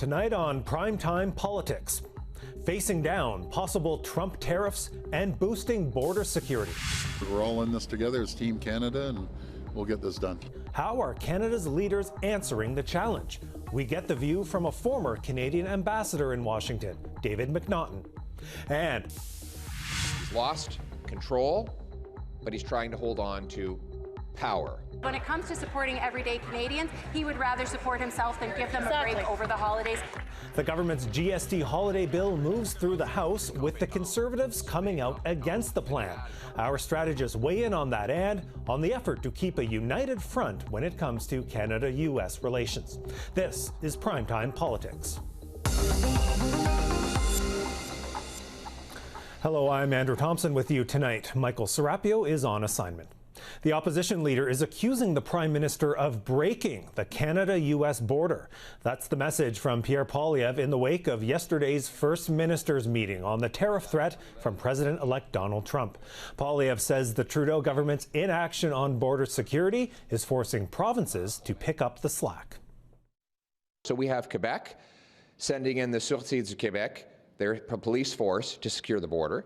Tonight on PrimeTime Politics, facing down possible Trump tariffs and boosting border security. We're all in this together as Team Canada, and we'll get this done. How are Canada's leaders answering the challenge? We get the view from a former Canadian ambassador in Washington, David MacNaughton. And he's lost control, but he's trying to hold on to power. When it comes to supporting everyday Canadians, he would rather support himself than give them a break over the holidays. The government's GST holiday bill moves through the House, with the Conservatives coming out against the plan. Our strategists weigh in on that and on the effort to keep a united front when it comes to Canada-US relations. This is Primetime Politics. Hello, I'm Andrew Thompson with you tonight. Michael Serapio is on assignment. The opposition leader is accusing the Prime Minister of breaking the Canada-US border. That's the message from Pierre Poilievre in the wake of yesterday's First Ministers' meeting on the tariff threat from President-elect Donald Trump. Poilievre says the Trudeau government's inaction on border security is forcing provinces to pick up the slack. So we have Quebec sending in the Sûreté du Québec, their police force, to secure the border.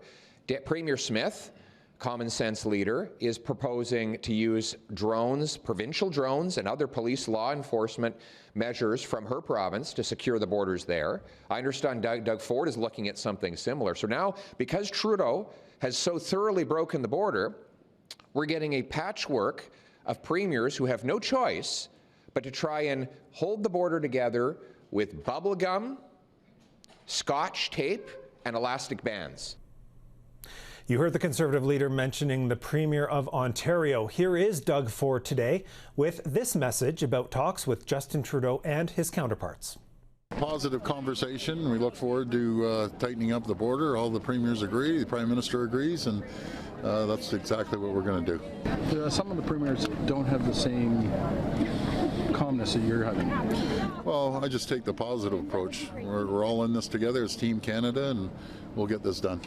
Premier Smith, common sense leader, is proposing to use drones, provincial drones, and other police law enforcement measures from her province to secure the borders there. I understand Doug Ford is looking at something similar. So now, because Trudeau has so thoroughly broken the border, we're getting a patchwork of premiers who have no choice but to try and hold the border together with bubble gum, Scotch tape, and elastic bands. You heard the Conservative leader mentioning the Premier of Ontario. Here is Doug Ford today with this message about talks with Justin Trudeau and his counterparts. Positive conversation. We look forward to tightening up the border. All the premiers agree, the Prime Minister agrees, and that's exactly what we're going to do. Some of the premiers don't have the same calmness that you're having. Well, I just take the positive approach. We're all in this together as Team Canada, and we'll get this done.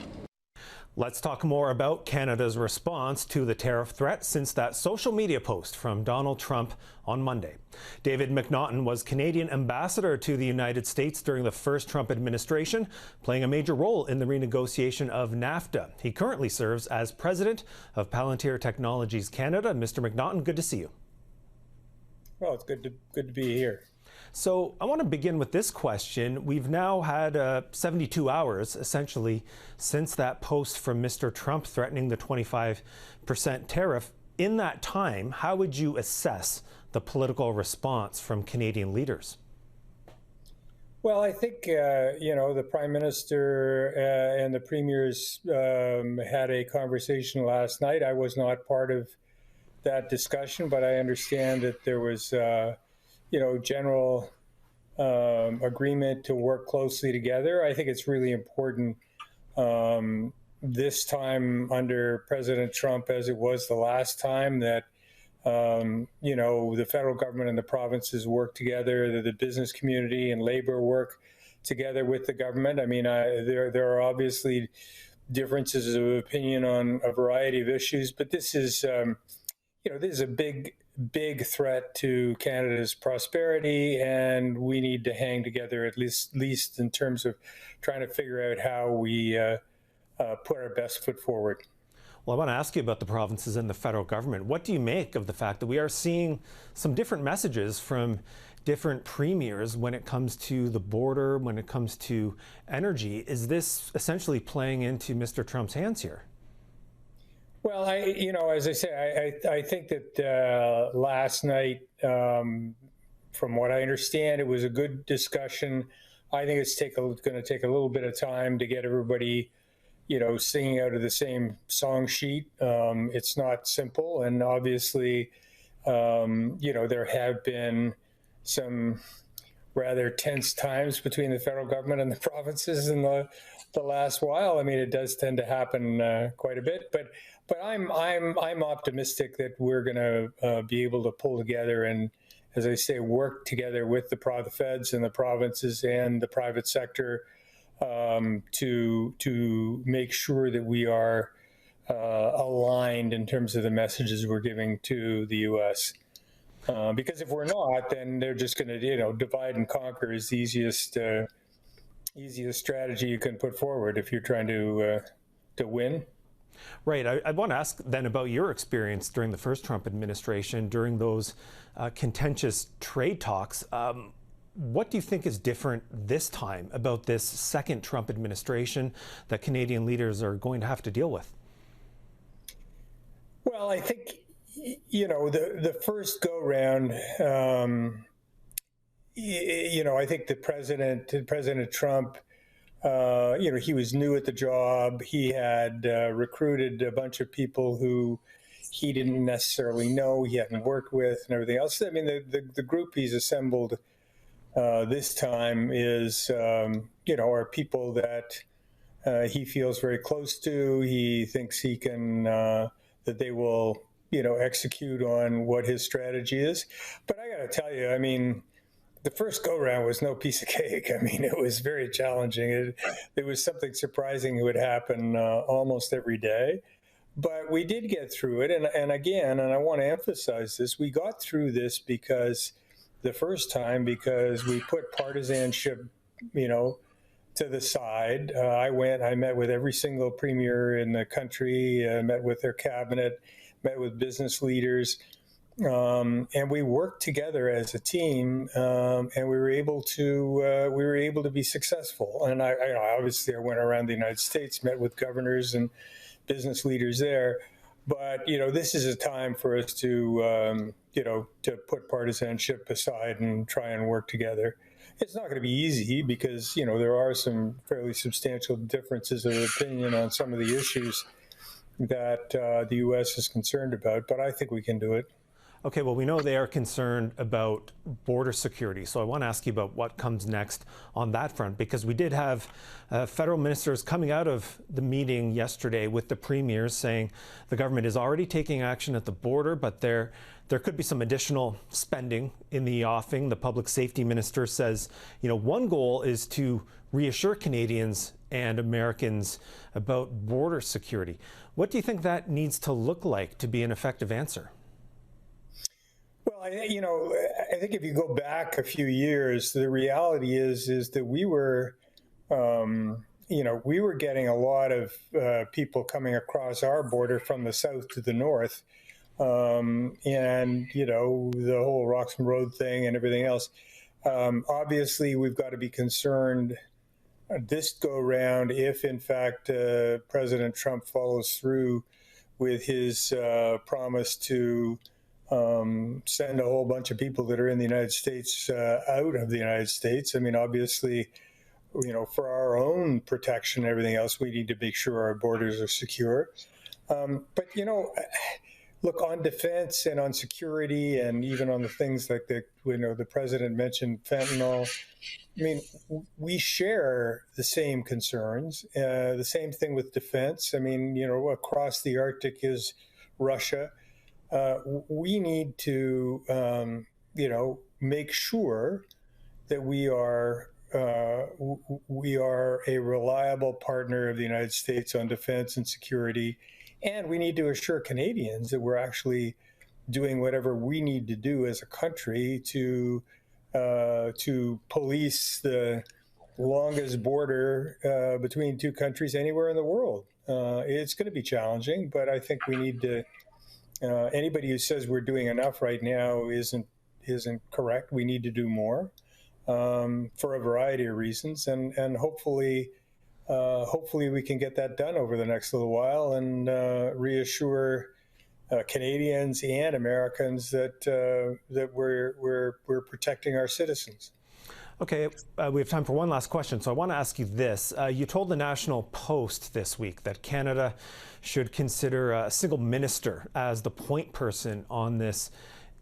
Let's talk more about Canada's response to the tariff threat since that social media post from Donald Trump on Monday. David MacNaughton was Canadian ambassador to the United States during the first Trump administration, playing a major role in the renegotiation of NAFTA. He currently serves as president of Palantir Technologies Canada. Mr. MacNaughton, good to see you. Well, it's good to be here. So I want to begin with this question. We've now had 72 hours, essentially, since that post from Mr. Trump threatening the 25% tariff. In that time, how would you assess the political response from Canadian leaders? Well, I think, the Prime Minister and the Premiers had a conversation last night. I was not part of that discussion, but I understand that there was general agreement to work closely together. I think it's really important this time under President Trump, as it was the last time, that the federal government and the provinces work together, that the business community and labor work together with the government. I mean, there are obviously differences of opinion on a variety of issues, but this is this is a big threat to Canada's prosperity, and we need to hang together at least in terms of trying to figure out how we put our best foot forward. Well, I want to ask you about the provinces and the federal government. What do you make of the fact that we are seeing some different messages from different premiers when it comes to the border, when it comes to energy? Is this essentially playing into Mr. Trump's hands here? Well, as I say, I think that last night, from what I understand, it was a good discussion. I think it's going to take a little bit of time to get everybody, singing out of the same song sheet. It's not simple, and obviously, there have been some rather tense times between the federal government and the provinces in the last while. I mean, it does tend to happen quite a bit, but I'm optimistic that we're going to be able to pull together and, as I say, work together with the feds and the provinces and the private sector to make sure that we are aligned in terms of the messages we're giving to the U.S. Because if we're not, then they're just going to, divide and conquer is the easiest strategy you can put forward if you're trying to win. Right. I want to ask then about your experience during the first Trump administration, during those contentious trade talks. What do you think is different this time about this second Trump administration that Canadian leaders are going to have to deal with? Well, I think, the first go round, I think President Trump, he was new at the job. He had recruited a bunch of people who he didn't necessarily know, he hadn't worked with, and everything else. I mean, the group he's assembled this time is, are people that he feels very close to. He thinks he can, that they will, execute on what his strategy is. But I got to tell you, I mean, the first go-round was no piece of cake. I mean, it was very challenging. It was something surprising that would happen almost every day. But we did get through it. And again, and I want to emphasize this, we got through this because the first time, because we put partisanship, to the side. I met with every single premier in the country, met with their cabinet, met with business leaders. And we worked together as a team, and we were able to be successful. And I obviously went around the United States, met with governors and business leaders there. But this is a time for us to to put partisanship aside and try and work together. It's not going to be easy because there are some fairly substantial differences of opinion on some of the issues that the U.S. is concerned about. But I think we can do it. Okay, well, we know they are concerned about border security. So I want to ask you about what comes next on that front, because we did have federal ministers coming out of the meeting yesterday with the premiers saying the government is already taking action at the border, but there could be some additional spending in the offing. The public safety minister says, one goal is to reassure Canadians and Americans about border security. What do you think that needs to look like to be an effective answer? Well, I think if you go back a few years, the reality is that we were getting a lot of people coming across our border from the south to the north, and the whole Roxham Road thing and everything else. Obviously, we've got to be concerned this go round if, in fact, President Trump follows through with his promise to send a whole bunch of people that are in the United States out of the United States. I mean, obviously, for our own protection and everything else, we need to make sure our borders are secure. But, look, on defense and on security and even on the things like the president mentioned, fentanyl, I mean, we share the same concerns. The same thing with defense. I mean, across the Arctic is Russia. We need to, make sure that we are a reliable partner of the United States on defense and security, and we need to assure Canadians that we're actually doing whatever we need to do as a country to police the longest border between two countries anywhere in the world. It's going to be challenging, but I think we need to. Anybody who says we're doing enough right now isn't correct. We need to do more for a variety of reasons, and hopefully we can get that done over the next little while and reassure Canadians and Americans that we're protecting our citizens. Okay, we have time for one last question, so I want to ask you this. You told the National Post this week that Canada should consider a single minister as the point person on this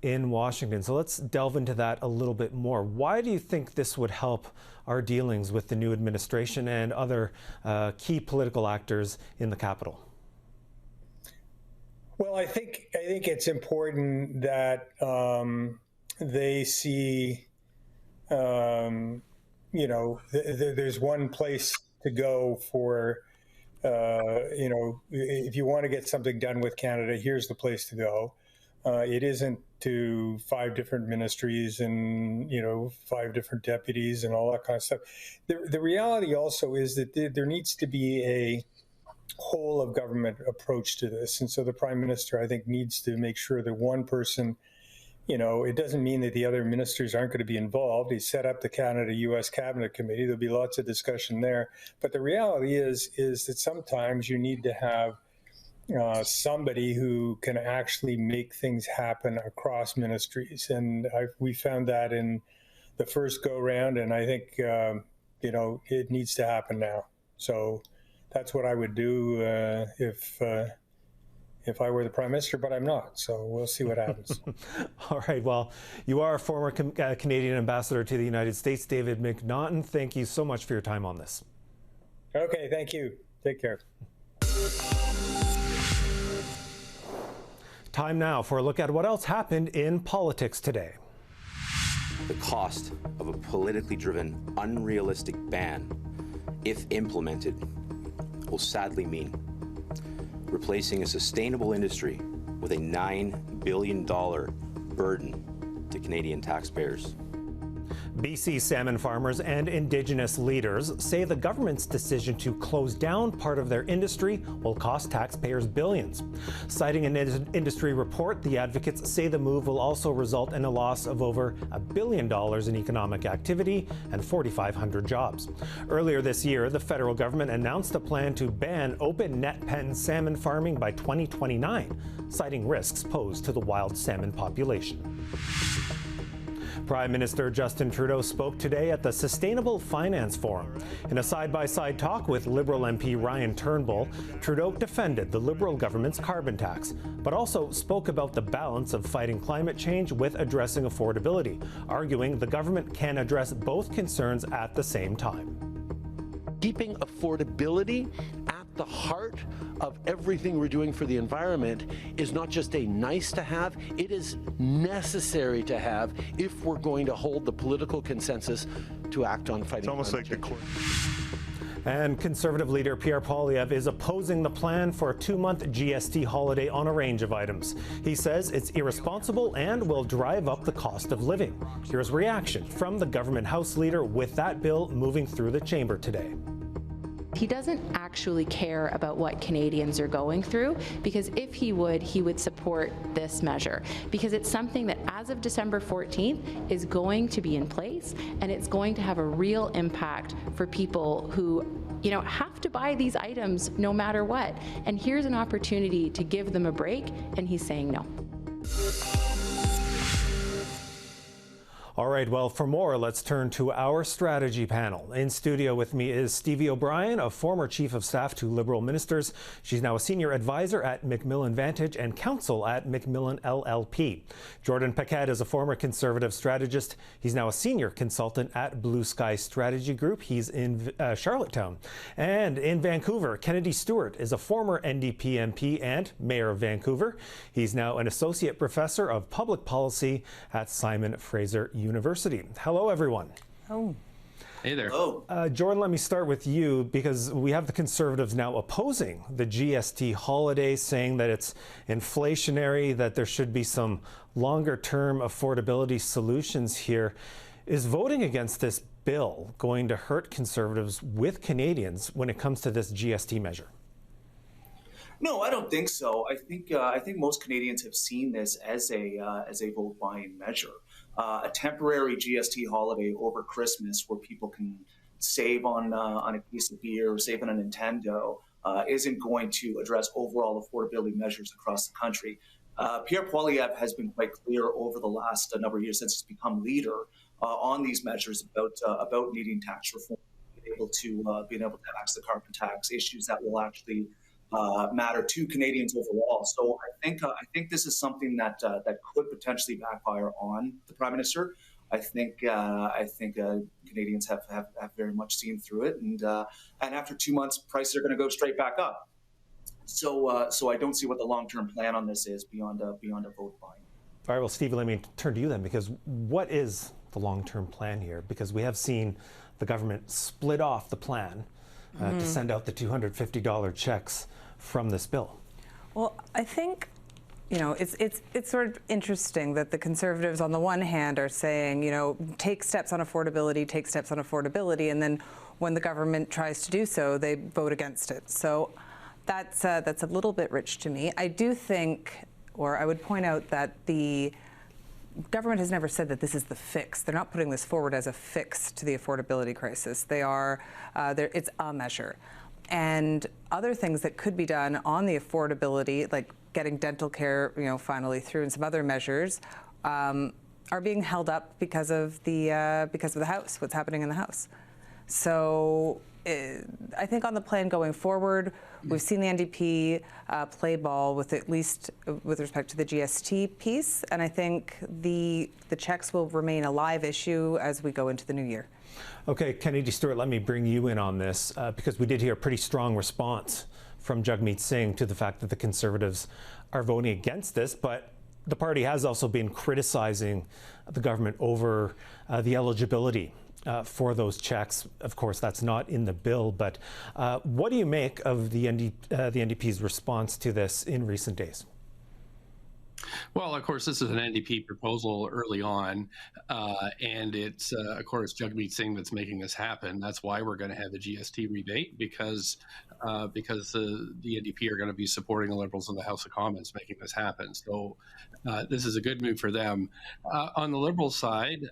in Washington. So let's delve into that a little bit more. Why do you think this would help our dealings with the new administration and other key political actors in the Capitol? Well, I think it's important that they see, there's one place to go for, if you want to get something done with Canada, here's the place to go. It isn't to 5 different ministries and 5 different deputies and all that kind of stuff. The reality also is that there needs to be a whole of government approach to this, and so the Prime Minister, I think, needs to make sure that one person, it doesn't mean that the other ministers aren't going to be involved. He set up the Canada-U.S. Cabinet Committee. There'll be lots of discussion there, but the reality is that sometimes you need to have somebody who can actually make things happen across ministries. And we found that in the first go round, and I think, it needs to happen now. So that's what I would do if I were the Prime Minister, but I'm not. So we'll see what happens. All right. Well, you are a former Canadian ambassador to the United States, David MacNaughton. Thank you so much for your time on this. Okay. Thank you. Take care. Time now for a look at what else happened in politics today. The cost of a politically driven, unrealistic ban, if implemented, will sadly mean replacing a sustainable industry with a $9 billion burden to Canadian taxpayers. BC salmon farmers and Indigenous leaders say the government's decision to close down part of their industry will cost taxpayers billions. Citing an industry report, the advocates say the move will also result in a loss of over $1 billion in economic activity and 4,500 jobs. Earlier this year, the federal government announced a plan to ban open net pen salmon farming by 2029, citing risks posed to the wild salmon population. Prime Minister Justin Trudeau spoke today at the Sustainable Finance Forum. In a side-by-side talk with Liberal MP Ryan Turnbull, Trudeau defended the Liberal government's carbon tax, but also spoke about the balance of fighting climate change with addressing affordability, arguing the government can address both concerns at the same time. Keeping affordability at the heart of everything we're doing for the environment is not just a nice to have, it is necessary to have if we're going to hold the political consensus to act on fighting climate change. It's almost like the And Conservative leader Pierre Poilievre is opposing the plan for a 2-month GST holiday on a range of items. He says it's irresponsible and will drive up the cost of living. Here's reaction from the government House leader with that bill moving through the chamber today. He doesn't actually care about what Canadians are going through, because if he would support this measure, because it's something that as of December 14th is going to be in place, and it's going to have a real impact for people who have to buy these items no matter what. And here's an opportunity to give them a break, and he's saying no. All right, well, for more, let's turn to our strategy panel. In studio with me is Stevie O'Brien, a former chief of staff to Liberal ministers. She's now a senior advisor at Macmillan Vantage and counsel at Macmillan LLP. Jordan Paquet is a former Conservative strategist. He's now a senior consultant at Blue Sky Strategy Group. He's in Charlottetown. And in Vancouver, Kennedy Stewart is a former NDP MP and mayor of Vancouver. He's now an associate professor of public policy at Simon Fraser University. Hello, everyone. Oh. Hey there. Jordan, let me start with you, because we have the Conservatives now opposing the GST holiday, saying that it's inflationary, that there should be some longer-term affordability solutions here. Is voting against this bill going to hurt Conservatives with Canadians when it comes to this GST measure? No, I don't think so. I think most Canadians have seen this as a vote buying measure. A temporary GST holiday over Christmas where people can save on a case of beer or save on a Nintendo isn't going to address overall affordability measures across the country. Pierre Poilievre has been quite clear over the last number of years since he's become leader on these measures about needing tax reform, being able to tax the carbon tax, issues that will actually matter to Canadians overall. So I think this is something that could potentially backfire on the Prime Minister. I think Canadians have very much seen through it, and after 2 months, prices are going to go straight back up. So I don't see what the long-term plan on this is beyond a vote buying. All right, well, Stevie, let me turn to you then, because what is the long-term plan here? Because we have seen the government split off the plan to send out the $250 checks from this bill. Well, I think it's sort of interesting that the Conservatives on the one hand are saying, take steps on affordability, and then when the government tries to do so, they vote against it. So that's a little bit rich to me. I do think, or I would point out that the government has never said that this is the fix. They're not putting this forward as a fix to the affordability crisis. It's a measure. And other things that could be done on the affordability, like getting dental care, finally through, and some other measures, are being held up because of the House, what's happening in the House. So I think on the plan going forward, we've seen the NDP play ball with, at least with respect to the GST piece, and I think the checks will remain a live issue as we go into the new year. Okay, Kennedy Stewart, let me bring you in on this because we did hear a pretty strong response from Jagmeet Singh to the fact that the Conservatives are voting against this, but the party has also been criticizing the government over the eligibility for those checks. Of course, that's not in the bill, but what do you make of the NDP's response to this in recent days? Well, of course, this is an NDP proposal early on, and it's, of course, Jagmeet Singh that's making this happen. That's why we're going to have a GST rebate, because the NDP are going to be supporting the Liberals in the House of Commons making this happen. So this is a good move for them. On the Liberal side,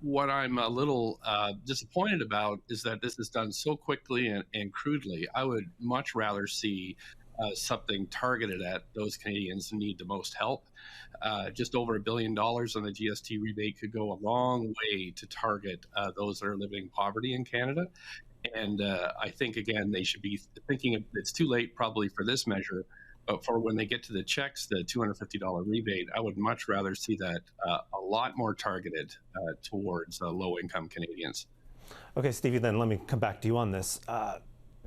what I'm a little disappointed about is that this is done so quickly and crudely. I would much rather see something targeted at those Canadians who need the most help. Just over $1 billion on the GST rebate could go a long way to target those that are living in poverty in Canada. And I think, again, they should be thinking it's too late probably for this measure, but for when they get to the checks, the $250 rebate, I would much rather see that a lot more targeted towards low-income Canadians. Okay, Stevie, then let me come back to you on this.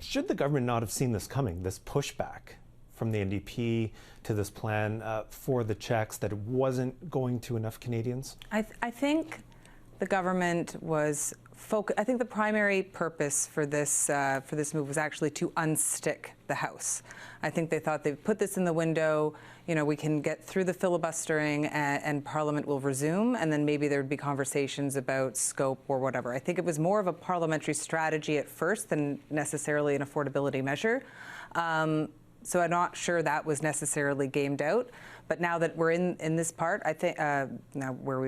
Should the government not have seen this coming, this pushback from the NDP to this plan for the checks, that it wasn't going to enough Canadians? I think the government was I think the primary purpose for this move was actually to unstick the House. I think they thought they'd put this in the window, we can get through the filibustering and Parliament will resume, and then maybe there would be conversations about scope or whatever. I think it was more of a parliamentary strategy at first than necessarily an affordability measure. So I'm not sure that was necessarily gamed out. But now that we're in this part, I think now where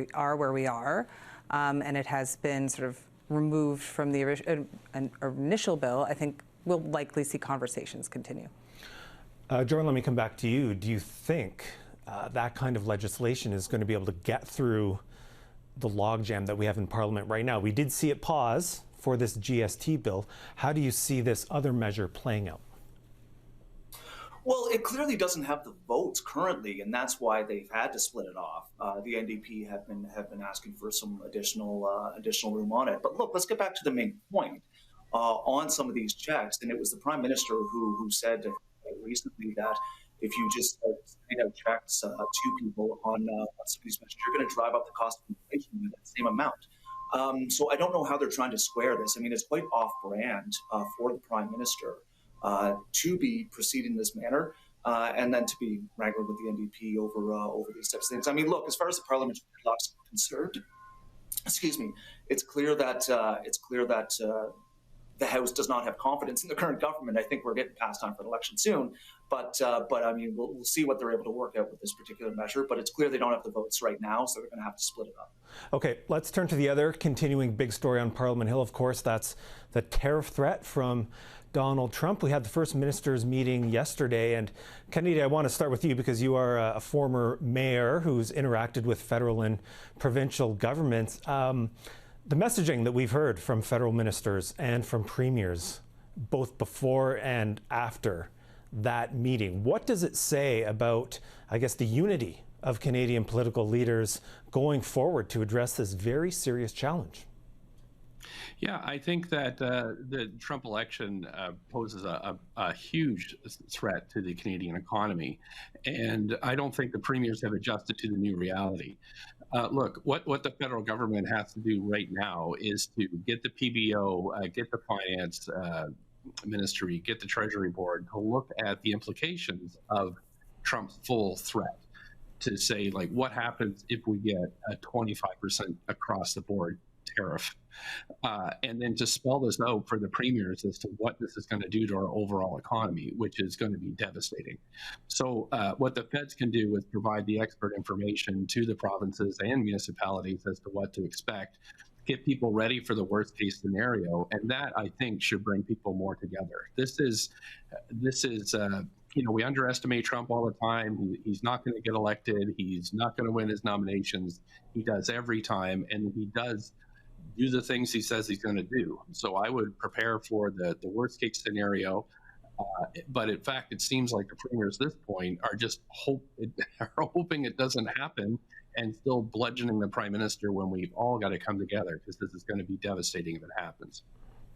we are, and it has been sort of removed from the initial bill, I think we'll likely see conversations continue. Jordan, let me come back to you. Do you think that kind of legislation is going to be able to get through the logjam that we have in Parliament right now? We did see it pause for this GST bill. How do you see this other measure playing out? Well, it clearly doesn't have the votes currently, and that's why they've had to split it off. The NDP have been asking for some additional room on it. But look, let's get back to the main point on some of these checks. And it was the Prime Minister who said recently that if you just send out checks to people on some of these measures, you're going to drive up the cost of inflation by that same amount. So I don't know how they're trying to square this. I mean, it's quite off-brand for the Prime Minister to be proceeding in this manner, and then to be wrangling with the NDP over these types of things. I mean, look, as far as the parliamentary blocks are concerned, it's clear that the House does not have confidence in the current government. I think we're getting past time for an election soon, but I mean, we'll see what they're able to work out with this particular measure. But it's clear they don't have the votes right now, so they're going to have to split it up. Okay, let's turn to the other continuing big story on Parliament Hill. Of course, that's the tariff threat from Donald Trump. We had the First Minister's meeting yesterday, and Kennedy, I want to start with you because you are a former mayor who's interacted with federal and provincial governments. The messaging that we've heard from federal ministers and from premiers, both before and after that meeting, what does it say about, I guess, the unity of Canadian political leaders going forward to address this very serious challenge? Yeah, I think that the Trump election poses a huge threat to the Canadian economy, and I don't think the premiers have adjusted to the new reality. Look, what the federal government has to do right now is to get the PBO, get the finance ministry, get the Treasury board to look at the implications of Trump's full threat, to say, like, what happens if we get a 25% across the board tariff, and then to spell this out for the premiers as to what this is going to do to our overall economy, which is going to be devastating. So what the feds can do is provide the expert information to the provinces and municipalities as to what to expect, get people ready for the worst case scenario, and that, I think, should bring people more together. This is you know, we underestimate Trump all the time. He's not going to get elected. He's not going to win his nominations. He does every time, and he does do the things he says he's going to do. So I would prepare for the worst case scenario. But in fact, it seems like the premiers at this point are just hoping it doesn't happen, and still bludgeoning the prime minister when we've all got to come together, because this is going to be devastating if it happens.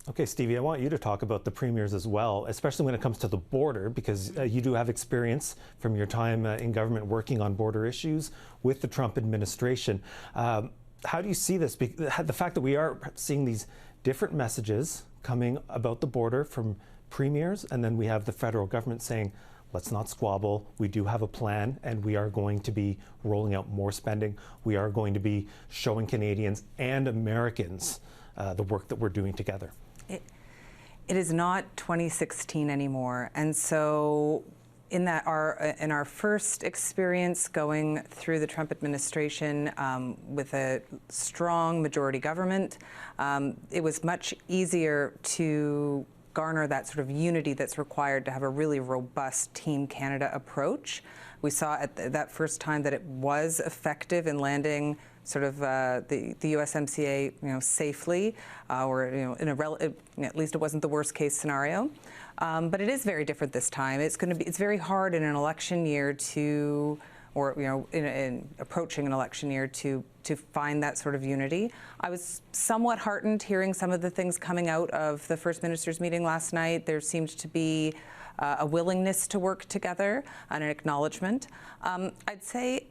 Okay, Stevie, I want you to talk about the premiers as well, especially when it comes to the border, because you do have experience from your time in government working on border issues with the Trump administration. How do you see this? The fact that we are seeing these different messages coming about the border from premiers, and then we have the federal government saying, let's not squabble. We do have a plan, and we are going to be rolling out more spending. We are going to be showing Canadians and Americans the work that we're doing together. It is not 2016 anymore, and so in our first experience going through the Trump administration with a strong majority government, it was much easier to garner that sort of unity that's required to have a really robust Team Canada approach. We saw at that first time that it was effective in landing sort of the USMCA, you know, safely, or, you know, in at least it wasn't the worst case scenario. But it is very different this time. It's very hard in an election year to, or, you know, in approaching an election year to find that sort of unity. I was somewhat heartened hearing some of the things coming out of the First Minister's meeting last night. There seemed to be a willingness to work together and an acknowledgement. I'd say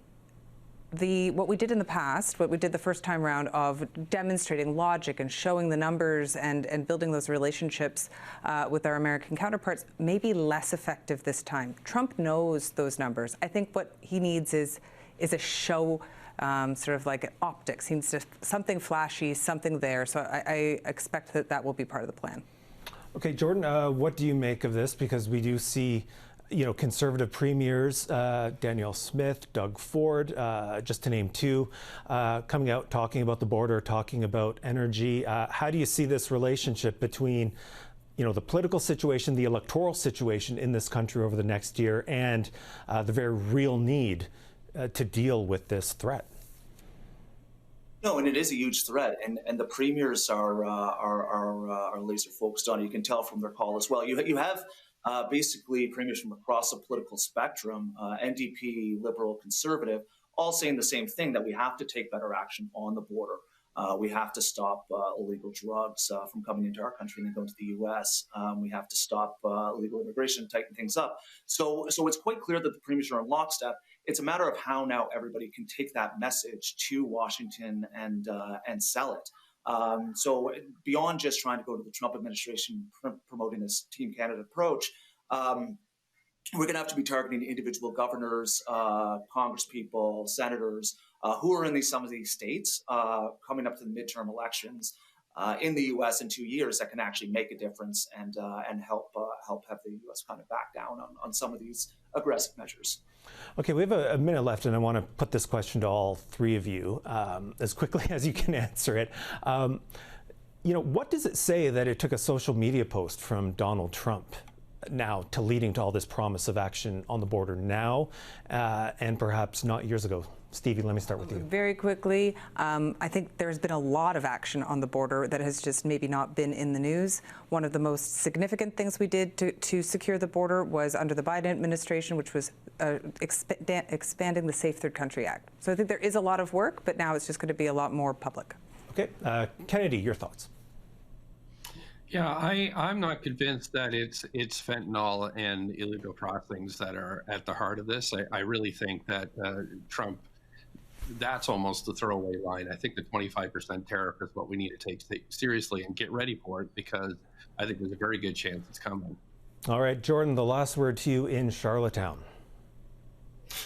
what we did in the past, what we did the first time around of demonstrating logic and showing the numbers and building those relationships with our American counterparts may be less effective this time. Trump knows those numbers. I think what he needs is a show, sort of like optics. He needs to, something flashy, something there. So I expect that will be part of the plan. Okay, Jordan, what do you make of this? Because we do see, you know, Conservative premiers, Danielle Smith, Doug Ford, just to name two, coming out talking about the border, talking about energy. How do you see this relationship between, you know, the political situation, the electoral situation in this country over the next year, and the very real need to deal with this threat? No, and it is a huge threat, and the premiers are laser focused on it. You can tell from their call as well. You have basically premiers from across the political spectrum, NDP, Liberal, Conservative, all saying the same thing, that we have to take better action on the border. We have to stop illegal drugs from coming into our country and then going to the U.S. We have to stop illegal immigration, tighten things up. So it's quite clear that the premiers are in lockstep. It's a matter of how now everybody can take that message to Washington and sell it. So beyond just trying to go to the Trump administration promoting this Team Canada approach, we're going to have to be targeting individual governors, congresspeople, senators who are in some of these states coming up to the midterm elections in the U.S. in 2 years that can actually make a difference and help have the U.S. kind of back down on some of these aggressive measures. Okay, we have a minute left, and I want to put this question to all three of you as quickly as you can answer it. You know, what does it say that it took a social media post from Donald Trump now to leading to all this promise of action on the border now and perhaps not years ago? Stevie, let me start with you. Very quickly, I think there's been a lot of action on the border that has just maybe not been in the news. One of the most significant things we did to secure the border was under the Biden administration, which was expanding the Safe Third Country Act. So I think there is a lot of work, but now it's just going to be a lot more public. Okay. Kennedy, your thoughts? Yeah, I'm not convinced that it's fentanyl and illegal crossings that are at the heart of this. I really think that Trump, that's almost the throwaway line. I think the 25% tariff is what we need to take seriously and get ready for it, because I think there's a very good chance it's coming. All right, Jordan, the last word to you in Charlottetown.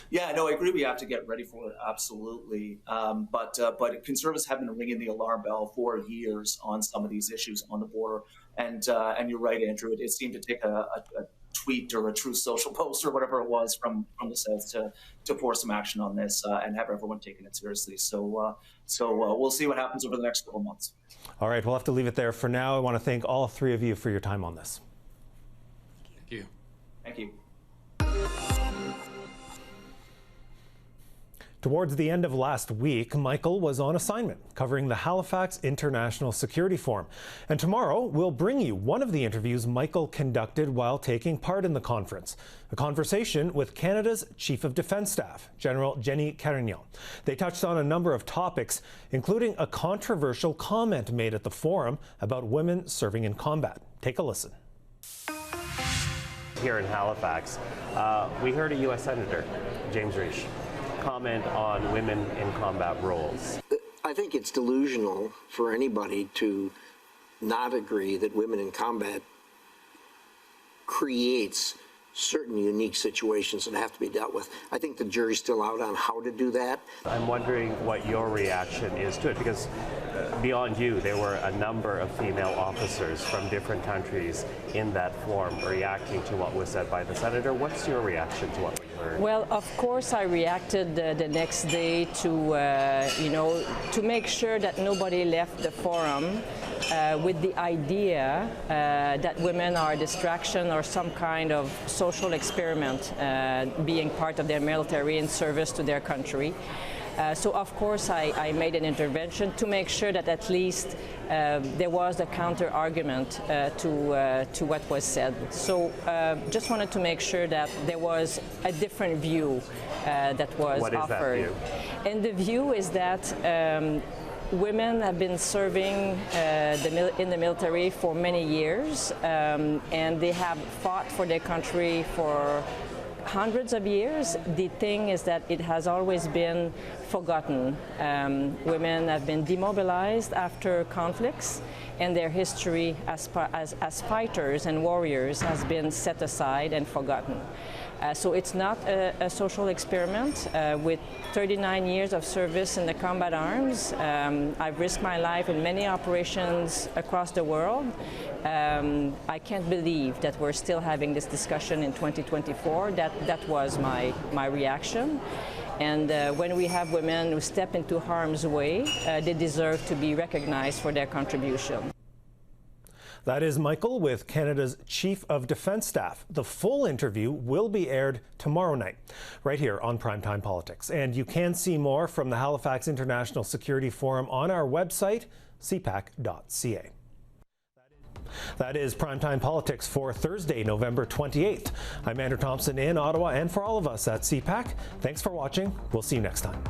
Yeah, no, I agree. We have to get ready for it, absolutely. But Conservatives have been ringing the alarm bell for years on some of these issues on the border. And you're right, Andrew. It seemed to take a tweet or a Truth Social post or whatever it was from the South to force some action on this and have everyone taking it seriously. So we'll see what happens over the next couple of months. All right, we'll have to leave it there for now. I want to thank all three of you for your time on this. Thank you. Thank you. Towards the end of last week, Michael was on assignment covering the Halifax International Security Forum. And tomorrow, we'll bring you one of the interviews Michael conducted while taking part in the conference. A conversation with Canada's Chief of Defence Staff, General Jenny Carignan. They touched on a number of topics, including a controversial comment made at the forum about women serving in combat. Take a listen. Here in Halifax, we heard a U.S. Senator, James Risch, comment on women in combat roles. I think it's delusional for anybody to not agree that women in combat creates certain unique situations that have to be dealt with. I think the jury's still out on how to do that. I'm wondering what your reaction is to it, because beyond you, there were a number of female officers from different countries in that forum reacting to what was said by the senator. What's your reaction to what we heard? Well, of course, I reacted the next day to make sure that nobody left the forum with the idea that women are a distraction or some kind of social experiment, being part of their military in service to their country. So of course I made an intervention to make sure that at least there was a counter argument to what was said. So just wanted to make sure that there was a different view that was what offered. Is that view? And the view is that women have been serving in the military for many years, and they have fought for their country for hundreds of years. The thing is that it has always been forgotten. Women have been demobilized after conflicts, and their history as fighters and warriors has been set aside and forgotten. So it's not a social experiment. With 39 years of service in the combat arms, I've risked my life in many operations across the world. I can't believe that we're still having this discussion in 2024. That was my reaction. And when we have women who step into harm's way, they deserve to be recognized for their contribution. That is Michael with Canada's Chief of Defence Staff. The full interview will be aired tomorrow night, right here on PrimeTime Politics. And you can see more from the Halifax International Security Forum on our website, cpac.ca. That is PrimeTime Politics for Thursday, November 28th. I'm Andrew Thompson in Ottawa, and for all of us at CPAC, thanks for watching. We'll see you next time.